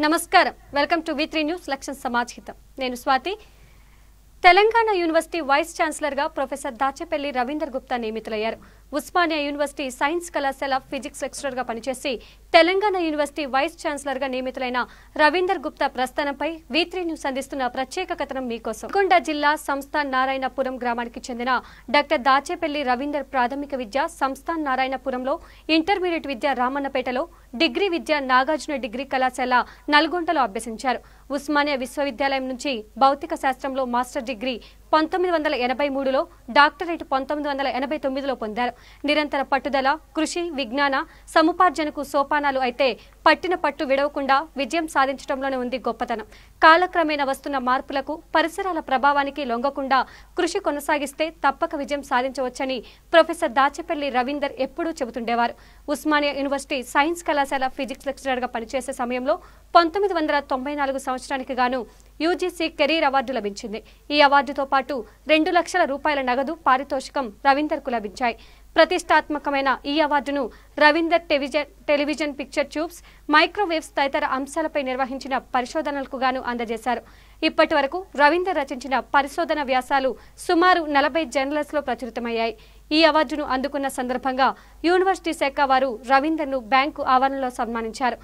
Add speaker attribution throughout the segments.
Speaker 1: నమస్కారం welcome to వి3 news లక్ష్యం సమాజ్ హితం నేను Swathi Telangana university vice chancellor గా ప్రొఫెసర్ దాచేపల్లి రవీందర్ గుప్తా నియమితులయ్యారు. ఉస్మానియా యూనివర్సిటీ సైన్స్ కళాశాల ఫిజిక్స్ లెక్చరర్ గా పనిచేసి తెలంగాణ యూనివర్సిటీ వైస్ ఛాన్సలర్ గా నియమితులైన రవీందర్ గుప్తా ప్రస్థానంపై వి3 న్యూస్ అందిస్తున్న ప్రత్యేక కథనం మీకోసం. నల్గొండ జిల్లా సంస్థాన్ నారాయణపురం గ్రామానికి చెందిన డాక్టర్ దాచేపల్లి రవీందర్ ప్రాథమిక విద్య సంస్థాన్ నారాయణపురంలో, ఇంటర్మీడియట్ విద్య రామన్నపేటలో, డిగ్రీ విద్య నాగార్జున డిగ్రీ కళాశాల నల్గొండలో అభ్యసించారు. ఉస్మానియా విశ్వవిద్యాలయం నుంచి భౌతిక శాస్త్రంలో మాస్టర్ డిగ్రీ 1983లో, డాక్టరేట్ 1989లో పొందారు. నిరంతర పట్టుదల, కృషి, విజ్ఞాన సముపార్జనకు సోపానాలు అయితే పట్టిన పట్టు విడవకుండా విజయం సాధించడంలోనే ఉంది గొప్పతనం. కాలక్రమేణా వస్తున్న మార్పులకు, పరిసరాల ప్రభావానికి లొంగకుండా కృషి కొనసాగిస్తే తప్పక విజయం సాధించవచ్చని ప్రొఫెసర్ దాచేపల్లి రవీందర్ ఎప్పుడూ చెబుతుండేవారు. ఉస్మానియా యూనివర్సిటీ సైన్స్ కళాశాల ఫిజిక్స్ లెక్చరర్ గా పనిచేసే సమయంలో 1994 సంవత్సరానికి గాను యూజీసీ కెరీర్ అవార్డు లభించింది. ఈ అవార్డుతో పాటు 2 లక్షల రూపాయల నగదు పారితోషికం రవీందర్ కు లభించాయి. ప్రతిష్టాత్మకమైన ఈ అవార్డును Ravinder television picture tubes, microwaves తదితర అంశాలపై నిర్వహించిన పరిశోధనలకు గాను అందజేశారు. ఇప్పటి వరకు రవీందర్ రచించిన పరిశోధన వ్యాసాలు సుమారు 40 జర్నల్స్ లో ప్రచురితమయ్యాయి. ఈ అవార్డును అందుకున్న సందర్భంగా యూనివర్సిటీ శాఖ వారు రవీందర్ ను బ్యాంకు ఆవరణలో సన్మానించారు.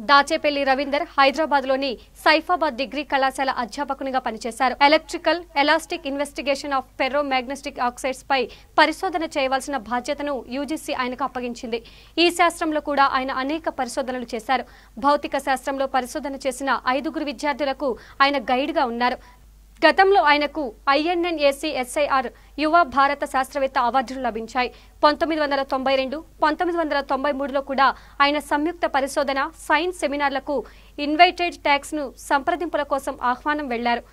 Speaker 1: దాచేపల్లి రవీందర్ హైదరాబాద్ లోని సైఫాబాద్ డిగ్రీ కళాశాల అధ్యాపకునిగా పనిచేశారు. Electrical elastic investigation of ferro magnetic oxides పై పరిశోధన చేయవలసిన బాధ్యతను యూజీసీ ఆయనకు అప్పగించింది. ఈ శాస్త్రంలో కూడా ఆయన అనేక పరిశోధనలు చేశారు. భౌతిక శాస్త్రంలో పరిశోధన చేసిన 5 విద్యార్థులకు ఆయన గైడ్ గా ఉన్నారు. గతంలో ఆయనకు INNACSIR యువ భారత శాస్త్రవేత్త అవార్డులు లభించాయి. 1992, 1993లో కూడా ఆయన సంయుక్త పరిశోధన సైన్స్ సెమినార్లకు ఇన్వైటెడ్ ట్యాక్స్ ను సంప్రదింపుల కోసం ఆహ్వానం వెళ్లారు.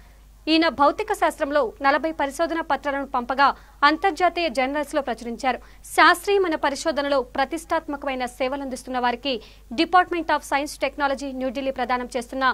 Speaker 1: ఈయన భౌతిక శాస్త్రంలో 40 పరిశోధన పత్రాలను పంపగా అంతర్జాతీయ జర్నల్స్ లో ప్రచురించారు. శాస్త్రీయమైన పరిశోధనలో ప్రతిష్టాత్మకమైన సేవలందిస్తున్న వారికి department of science technology New Delhi ప్రదానం చేస్తున్న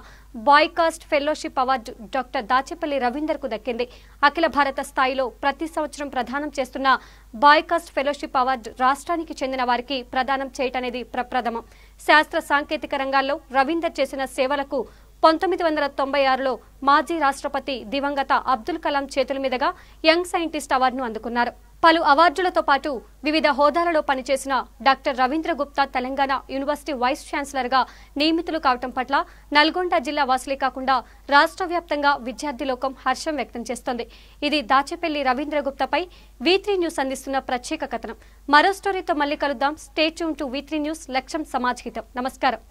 Speaker 1: బాయ్కాస్ట్ fellowship award doctor Dachepalli Ravinder కు దక్కింది. అఖిల భారత స్థాయిలో ప్రతి సంవత్సరం ప్రదానం చేస్తున్న బాయ్కాస్ట్ ఫెలోషిప్ అవార్డు రాష్ట్రానికి చెందిన వారికి ప్రదానం చేయటనేది ప్రప్రథమం. శాస్త్ర సాంకేతిక రంగాల్లో రవీందర్ చేసిన సేవలకు 1996లో మాజీ రాష్ట్రపతి దివంగత అబ్దుల్ కలాం చేతుల మీదుగా యంగ్ సైంటిస్ట్ అవార్డును అందుకున్నారు. పలు అవార్డులతో పాటు వివిధ హోదాలలో పనిచేసిన doctor Ravindra Gupta Telangana university vice chancellor గా నియమితులు కావటం పట్ల నల్గొండ జిల్లా వాసులే కాకుండా రాష్ట్ర వ్యాప్తంగా విద్యార్థి లోకం హర్షం వ్యక్తం చేస్తోంది. ఇది దాచేపల్లి రవీంద్ర గుప్తాపై వి3 న్యూస్ అందిస్తున్న ప్రత్యేక కథనం. మరో స్టోరీతో మళ్ళీ కలుద్దాం. స్టే ట్యూన్ టు వి3 న్యూస్ లక్ష్యం సమాజ్ హితం. నమస్కారం.